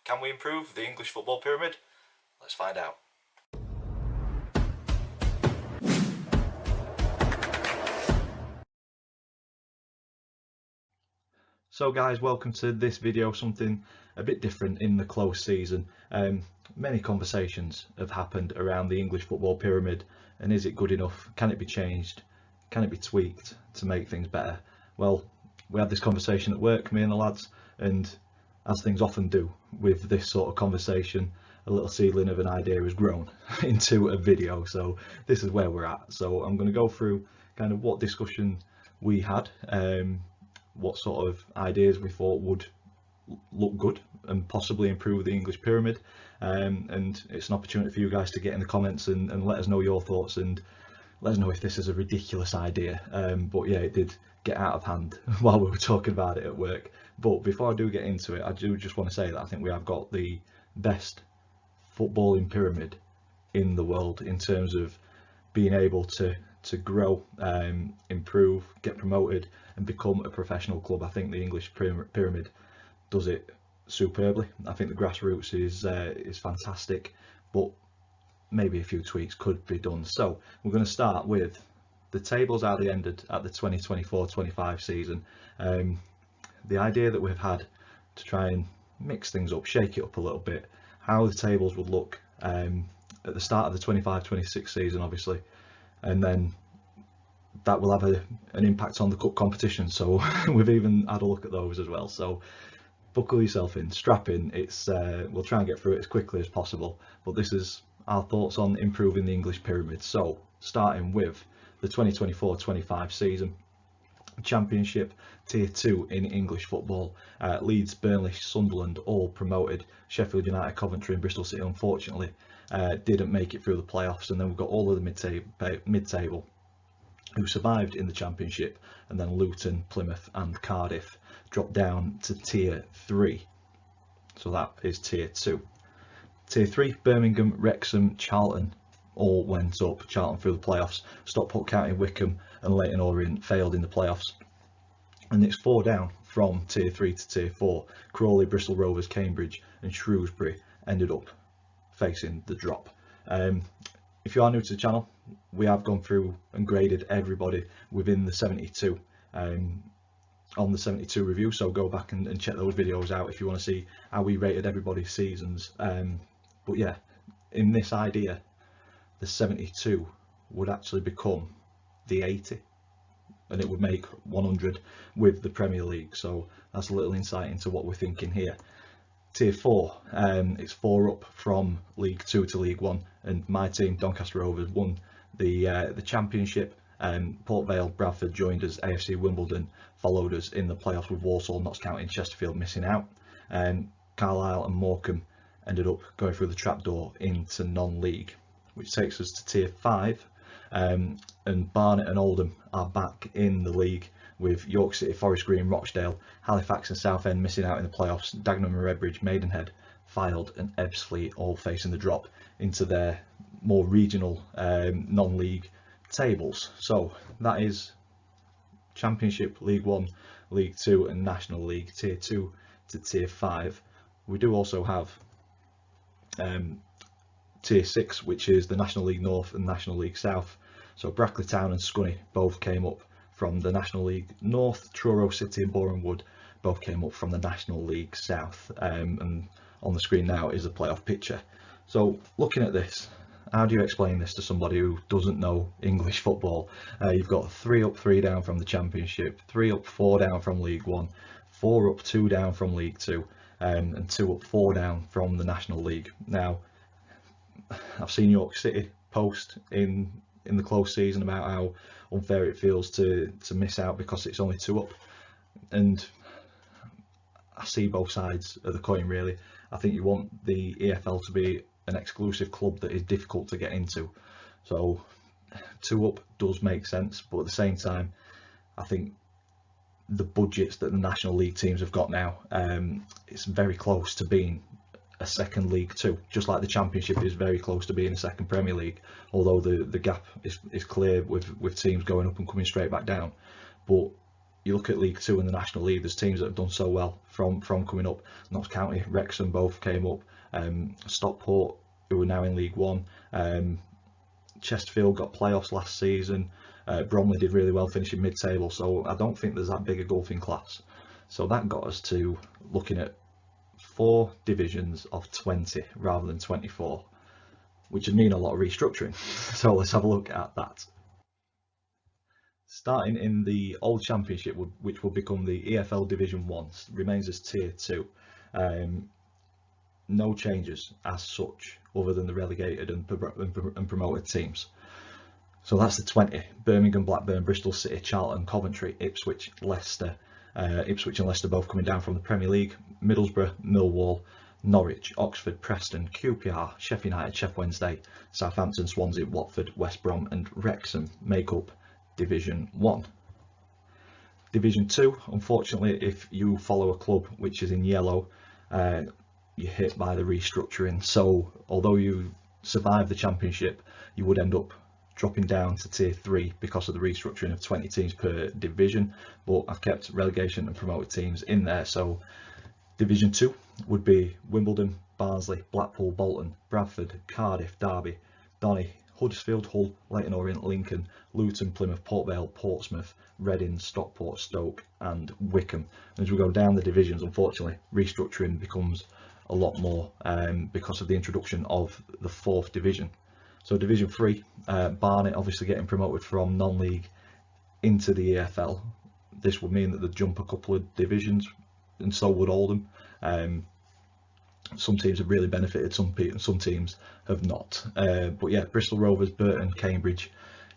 Can we improve the English football pyramid? Let's find out. So guys, welcome to this video, something a bit different in the close season. Many conversations have happened around the English football pyramid, and is it good enough? Can it be changed? Can it be tweaked to make things better? Well, we had this conversation at work, me and the lads, and as things often do with this sort of conversation, a little seedling of an idea has grown into a video. So this is where we're at. So I'm going to go through kind of what discussion we had, what sort of ideas we thought would look good and possibly improve the English pyramid, and it's an opportunity for you guys to get in the comments and let us know your thoughts, and let us know if this is a ridiculous idea. But yeah, it did get out of hand while we were talking about it at work. But before I do get into it, I do just want to say that I think we have got the best footballing pyramid in the world in terms of being able to grow, improve, get promoted and become a professional club. I think the English pyramid does it superbly. I think the grassroots is fantastic, but maybe a few tweaks could be done. So we're going to start with the tables how they ended at the 2024-25 season. The idea that we've had to try and mix things up, shake it up a little bit, how the tables would look at the start of the 25-26 season, obviously, and then that will have an impact on the cup competition. So we've even had a look at those as well. So buckle yourself in, strap in. It's we'll try and get through it as quickly as possible, but this is our thoughts on improving the English pyramid. So starting with the 2024-25 season. Championship, Tier 2 in English football. Leeds, Burnley, Sunderland all promoted. Sheffield United, Coventry and Bristol City unfortunately didn't make it through the playoffs, and then we've got all of the mid-table who survived in the Championship, and then Luton, Plymouth and Cardiff dropped down to Tier 3. So that is Tier 2. Tier 3, Birmingham, Wrexham, Charlton all went up. Charlton through the playoffs. Stockport County, Wycombe and Leyton Orient failed in the playoffs. And it's 4 down from Tier 3 to Tier 4. Crawley, Bristol Rovers, Cambridge and Shrewsbury ended up facing the drop. If you are new to the channel, we have gone through and graded everybody within the 72 on the 72 review, so go back and check those videos out if you want to see how we rated everybody's seasons. But yeah, in this idea, the 72 would actually become the 80, and it would make 100 with the Premier League. So that's a little insight into what we're thinking here. Tier 4, it's 4 up from League 2 to League 1, and my team, Doncaster Rovers, won the Championship. Port Vale, Bradford joined us. AFC Wimbledon followed us in the playoffs, with Walsall, Notts County and Chesterfield missing out. Carlisle and Morecambe ended up going through the trapdoor into non-league, which takes us to Tier 5, and Barnet and Oldham are back in the league, with York City, Forest Green, Rochdale, Halifax and Southend missing out in the playoffs. Dagenham and Redbridge, Maidenhead, Fylde and Ebbsfleet all facing the drop into their more regional non-league tables. So that is Championship, League 1, League 2 and National League, Tier 2 to Tier 5. We do also have Tier 6, which is the National League North and National League South. So Brackley Town and Scunny both came up from the National League North. Truro City and Boreham Wood both came up from the National League South. And on the screen now is a playoff picture. So looking at this, how do you explain this to somebody who doesn't know English football? You've got 3 up, 3 down from the Championship, 3 up, 4 down from League 1, 4 up, 2 down from League 2, and 2 up, 4 down from the National League. Now, I've seen York City post in the close season about how unfair it feels to miss out because it's only 2 up, and I see both sides of the coin really. I think you want the EFL to be an exclusive club that is difficult to get into, so 2 up does make sense, but at the same time I think the budgets that the National League teams have got now, it's very close to being a second League 2, just like the Championship is very close to being a second Premier League, although the gap is clear with teams going up and coming straight back down. But you look at League Two and the National League, there's teams that have done so well from coming up. Notts County, Wrexham both came up. Stockport, who are now in League One. Chesterfield got playoffs last season. Bromley did really well, finishing mid-table. So I don't think there's that big a gulf in class. So that got us to looking at 4 divisions of 20 rather than 24, which would mean a lot of restructuring. So let's have a look at that. Starting in the old championship, which will become the EFL Division 1, remains as Tier 2. No changes as such, other than the relegated and promoted teams. So that's the 20. Birmingham, Blackburn, Bristol City, Charlton, Coventry, Ipswich, Leicester. Ipswich and Leicester both coming down from the Premier League. Middlesbrough, Millwall, Norwich, Oxford, Preston, QPR, Sheffield United, Sheffield Wednesday, Southampton, Swansea, Watford, West Brom and Wrexham make up Division 1. Division 2, unfortunately, if you follow a club which is in yellow, you're hit by the restructuring. So although you survive the championship, you would end up dropping down to Tier 3 because of the restructuring of 20 teams per division, but I've kept relegation and promoted teams in there. So Division 2 would be Wimbledon, Barnsley, Blackpool, Bolton, Bradford, Cardiff, Derby, Donny, Huddersfield, Hull, Leyton Orient, Lincoln, Luton, Plymouth, Port Vale, Portsmouth, Reading, Stockport, Stoke and Wickham. And as we go down the divisions, unfortunately, restructuring becomes a lot more because of the introduction of the 4th division. So Division 3, Barnet obviously getting promoted from non-league into the EFL. This would mean that they'd jump a couple of divisions, and so would Oldham. Some teams have really benefited, some teams have not. But yeah, Bristol Rovers, Burton, Cambridge,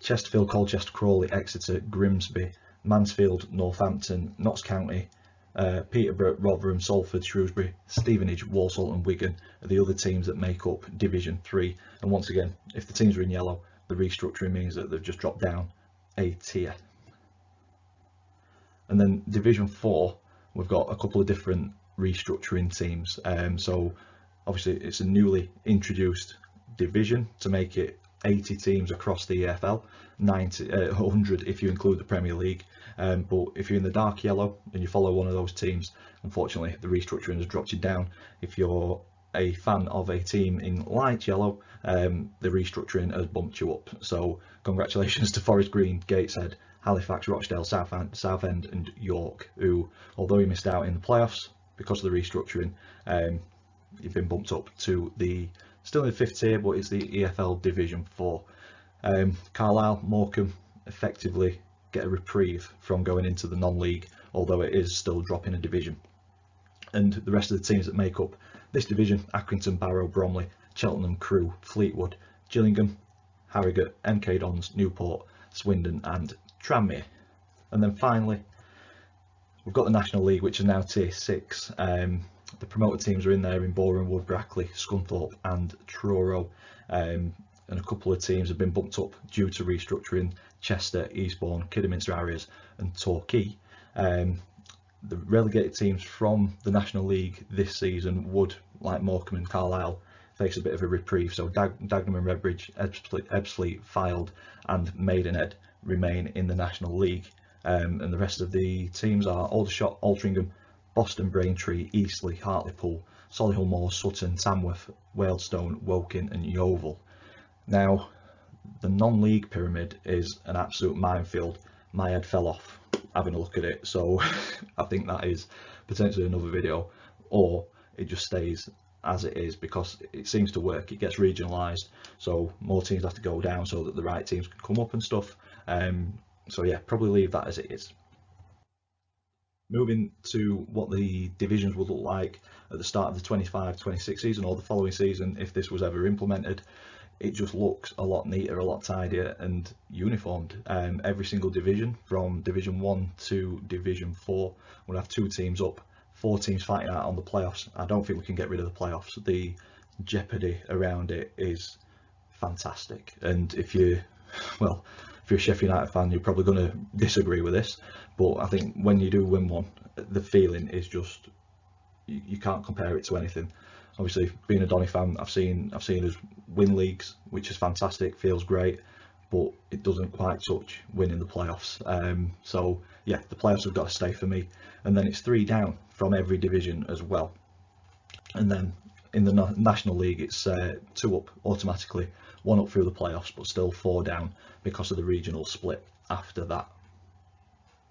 Chesterfield, Colchester, Crawley, Exeter, Grimsby, Mansfield, Northampton, Notts County, Peterborough, Rotherham, Salford, Shrewsbury, Stevenage, Walsall and Wigan are the other teams that make up Division 3. And once again, if the teams are in yellow, the restructuring means that they've just dropped down a tier. And then Division 4, we've got a couple of different restructuring teams. So obviously it's a newly introduced division to make it 80 teams across the EFL, 100 if you include the Premier League. But if you're in the dark yellow and you follow one of those teams, unfortunately the restructuring has dropped you down. If you're a fan of a team in light yellow, the restructuring has bumped you up. So congratulations to Forest Green, Gateshead, Halifax, Rochdale, Southend and York, who, although you missed out in the playoffs because of the restructuring, you've been bumped up to still in the 5th tier, but it's the EFL Division 4. Carlisle, Morecambe effectively get a reprieve from going into the non-league, although it is still dropping a division. And the rest of the teams that make up this division: Accrington, Barrow, Bromley, Cheltenham, Crewe, Fleetwood, Gillingham, Harrogate, MK Dons, Newport, Swindon and Tranmere. And then finally we've got the National League, which is now Tier 6. The promoted teams are in there in Boreham Wood, Brackley, Scunthorpe and Truro, and a couple of teams have been bumped up due to restructuring: Chester, Eastbourne, Kidderminster Harriers and Torquay. The relegated teams from the National League this season would, like Morecambe and Carlisle, face a bit of a reprieve. So Dagenham and Redbridge, Ebbsfleet, Fylde and Maidenhead remain in the National League. And the rest of the teams are Aldershot, Altrincham, Boston, Braintree, Eastleigh, Hartlepool, Solihull Moors, Sutton, Tamworth, Wealdstone, Woking and Yeovil. Now, the non-league pyramid is an absolute minefield. My head fell off having a look at it, so I think that is potentially another video, or it just stays as it is because it seems to work. It gets regionalised, so more teams have to go down so that the right teams can come up and stuff. So yeah, probably leave that as it is. Moving to what the divisions would look like at the start of the 25-26 season, or the following season if this was ever implemented. It just looks a lot neater, a lot tidier and uniformed. Every single division from Division 1 to Division 4 will have 2 teams up, 4 teams fighting out on the playoffs. I don't think we can get rid of the playoffs. The jeopardy around it is fantastic, and if you're a Sheffield United fan, you're probably going to disagree with this, but I think when you do win one, the feeling is just, you can't compare it to anything. Obviously, being a Donny fan, I've seen us win leagues, which is fantastic, feels great, but it doesn't quite touch winning the playoffs. So yeah, the playoffs have got to stay for me. And then it's 3 down from every division as well. And then in the National League, it's 2 up automatically, 1 up through the playoffs, but still 4 down because of the regional split after that.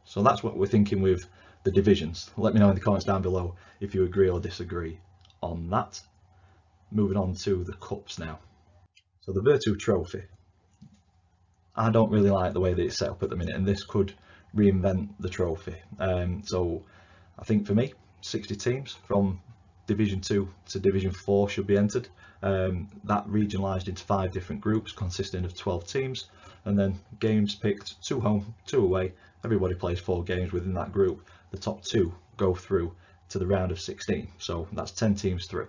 So that's what we're thinking with the divisions. Let me know in the comments down below if you agree or disagree on that. Moving on to the cups now. So the Virtu Trophy, I don't really like the way that it's set up at the minute, and this could reinvent the trophy. So I think for me, 60 teams from Division 2 to Division 4 should be entered. That regionalised into 5 different groups consisting of 12 teams, and then games picked, 2 home, 2 away. Everybody plays 4 games within that group. The top 2 go through to the round of 16, so that's 10 teams through.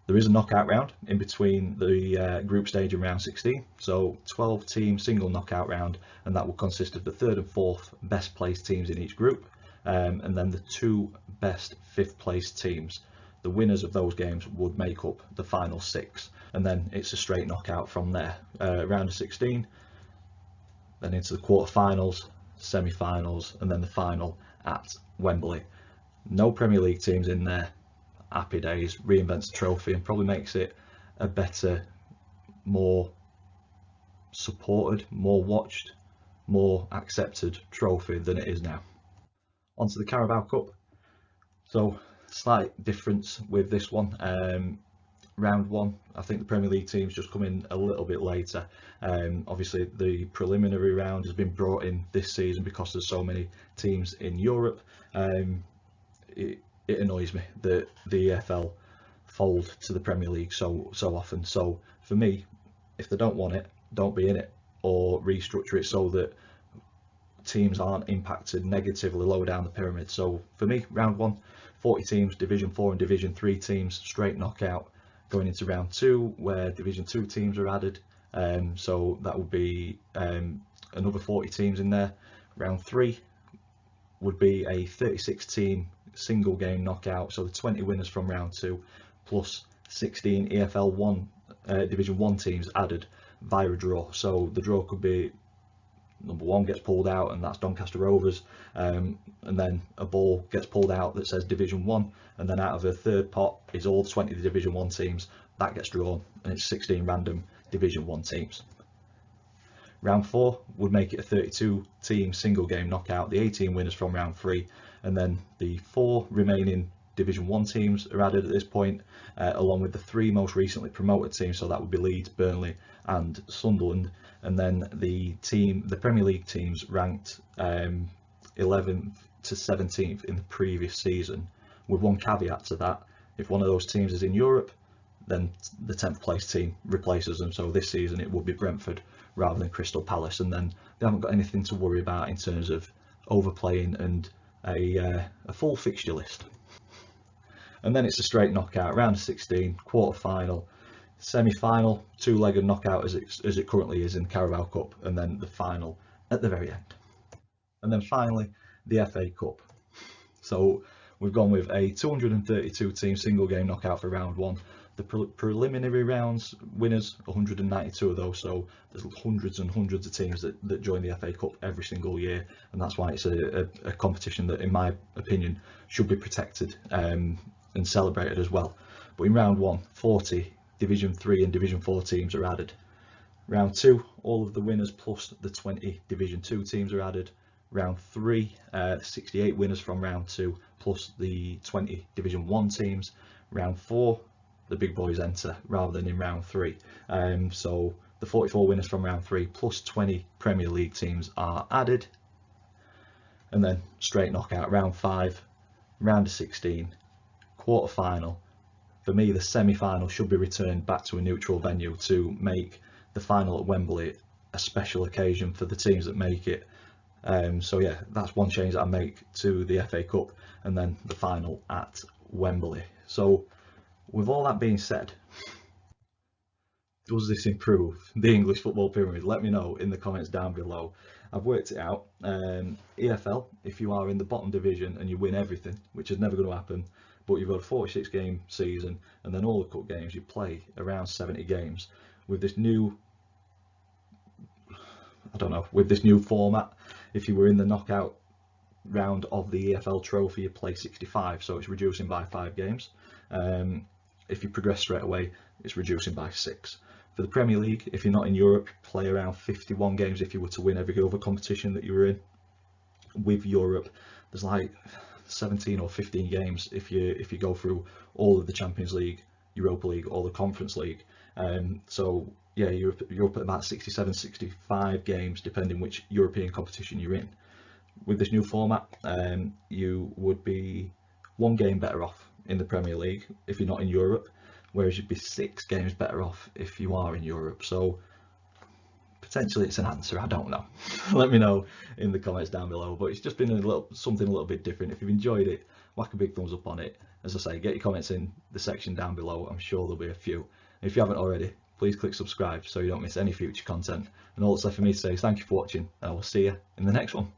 There is a knockout round in between the group stage and round 16, so 12 team single knockout round, and that will consist of the 3rd and 4th best placed teams in each group, and then the 2 best 5th placed teams. The winners of those games would make up the final 6, and then it's a straight knockout from there. Round of 16, then into the quarterfinals, semi-finals, and then the final at Wembley. No Premier League teams in there. Happy days. Reinvents the trophy and probably makes it a better, more supported, more watched, more accepted trophy than it is now. Onto the Carabao Cup. So slight difference with this one. Round 1, I think the Premier League teams just come in a little bit later. Obviously the preliminary round has been brought in this season because there's so many teams in Europe. It annoys me that the EFL fold to the Premier League so often. So for me, if they don't want it, don't be in it, or restructure it so that teams aren't impacted negatively lower down the pyramid. So for me, round 1, 40 teams, Division 4 and Division 3 teams, straight knockout, going into round 2 where Division 2 teams are added. So that would be another 40 teams in there. Round 3 would be a 36 team single game knockout, so the 20 winners from round 2 plus 16 EFL 1 Division 1 teams added via a draw. So the draw could be number 1 gets pulled out, and that's Doncaster Rovers, and then a ball gets pulled out that says Division 1, and then out of a third pot is all 20 Division 1 teams. That gets drawn, and it's 16 random Division 1 teams. Round 4 would make it a 32 team single game knockout, the 18 winners from round 3, and then the 4 remaining Division 1 teams are added at this point, along with the 3 most recently promoted teams, so that would be Leeds, Burnley and Sunderland, and then the Premier League teams ranked 11th to 17th in the previous season, with one caveat to that: if one of those teams is in Europe, then the 10th place team replaces them. So this season it would be Brentford rather than Crystal Palace, and then they haven't got anything to worry about in terms of overplaying and a full fixture list. And then it's a straight knockout, round of 16, quarter-final, semi-final, 2-legged knockout as it currently is in Carabao Cup, and then the final at the very end. And then finally the FA Cup. So we've gone with a 232 team single game knockout for round 1. The preliminary rounds winners, 192 of those, so there's hundreds and hundreds of teams that join the FA Cup every single year, and that's why it's a competition that, in my opinion, should be protected and celebrated as well. But in round 1, 40 Division 3 and Division 4 teams are added. Round 2, all of the winners plus the 20 Division 2 teams are added. Round 3, 68 winners from round 2 plus the 20 Division 1 teams. Round 4, the big boys enter rather than in round 3. So the 44 winners from round 3 plus 20 Premier League teams are added. And then straight knockout, round 5, round of 16, quarter final. For me, the semi-final should be returned back to a neutral venue to make the final at Wembley a special occasion for the teams that make it. So yeah, that's one change that I make to the FA Cup, and then the final at Wembley. So with all that being said, does this improve the English football pyramid? Let me know in the comments down below. I've worked it out. EFL, if you are in the bottom division and you win everything, which is never going to happen, but you've got a 46 game season, and then all the cup games, you play around 70 games. With this new, I don't know, with this new format, if you were in the knockout round of the EFL Trophy, you play 65, so it's reducing by 5 games. If you progress straight away, it's reducing by 6. For the Premier League, if you're not in Europe, you play around 51 games if you were to win every other competition that you were in. With Europe, there's like 17 or 15 games if you go through all of the Champions League, Europa League, or the Conference League. So yeah, you're up at about 67, 65 games depending which European competition you're in. With this new format, you would be 1 game better off in the Premier League if you're not in Europe, whereas you'd be 6 games better off if you are in Europe. So potentially it's an answer, I don't know. Let me know in the comments down below, but it's just been something a little bit different. If you've enjoyed it, whack a big thumbs up on it. As I say, get your comments in the section down below, I'm sure there'll be a few. And if you haven't already, please click subscribe so you don't miss any future content. And all that's left for me to say is thank you for watching, and I will see you in the next one.